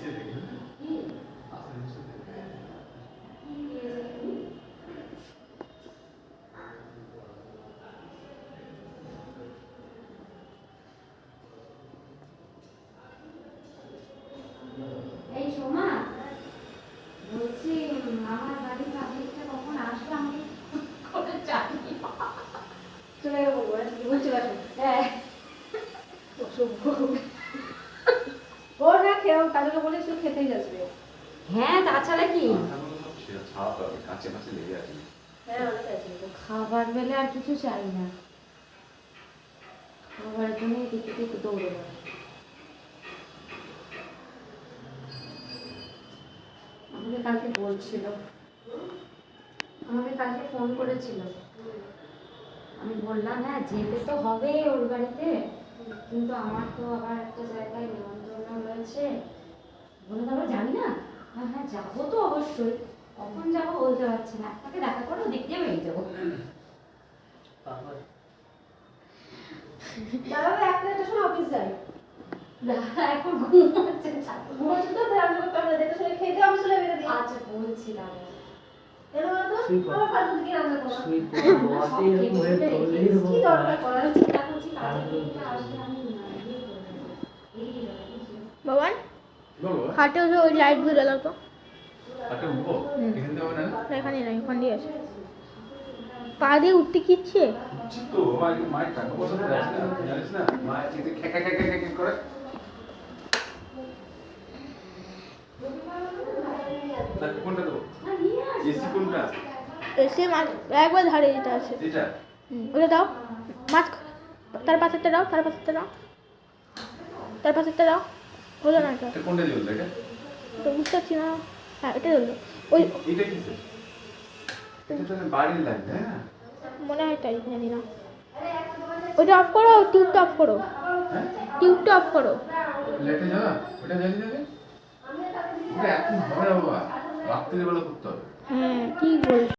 এই সোমা বলছি আমার বাড়ির পাবলিকটা কখন আসবে আমি করে জানি চলে বলবো কি বলছি হ্যাঁ ও না খেয়েও কাজকে বলে শুধু খেতেই যাচ্ছে হ্যাঁ তাছাড়া কি খাবার বেলে আর কিছু চাই না খাবারের জন্য দিকে দিকে দৌড়ে বেড়ায় আমাকে কালকে বলছিল আমাকে কালকে ফোন করেছিল আমি বললাম হ্যাঁ যেতে তো হবে ওর বাড়িতে কিন্তু আমার তো আবার একটা জায়গায় নিমন্ত্রণ রয়েছে বলে তারপর জানি না হ্যাঁ হ্যাঁ যাবো তো অবশ্যই কখন যাবো বলতে পারছি না আপনাকে দেখা করে ওদিক দিয়ে বেরিয়ে যাবো দাদা একটা সময় অফিস যাই এখন ঘুমাচ্ছে ঘুমাচ্ছে তো আমি দেখে শুনে খেতে আমি চলে বেরো দিই আচ্ছা বলছিলাম এর মতো আমার ফালতু দিকে রান্না করো কি দরকার করার চিন্তা করছি কাজে আসলে আমি বাবান হাটে উঠে ওই লাইট গুলো জ্বালাও তো হাটে উঠবো এখান থেকে হবে না এখানে নাই ওখান দিয়ে আছে পা দিয়ে উঠতে কি ইচ্ছে তো মায়ের টাকা পয়সা তো দেয় না জানিস না মায়ের কিন্তু খেকা খেকা খেকা করে তাকে কোনটা দেবো এসি কোনটা এসে একবার ধারে এটা আছে এটা ওটা দাও মাছ তার পাশেরটা দাও তার পাশেরটা দাও তার পাশেরটা দাও হলো না এটা কোনটা দিও এটা তো বুঝতে পারছি না হ্যাঁ এটা হলো ওই এটা কি এটা তো বাড়ির লাইট তাই না মনে হয় তাই জানি না ওইটা অফ করো টিউবটা অফ করো হ্যাঁ টিউবটা অফ করো লাইটে জ্বালা ওটা জ্বালিয়ে দেবে ওটা এখন হবে না বাবা রাত্রিবেলা করতে হবে হ্যাঁ ঠিক বলছো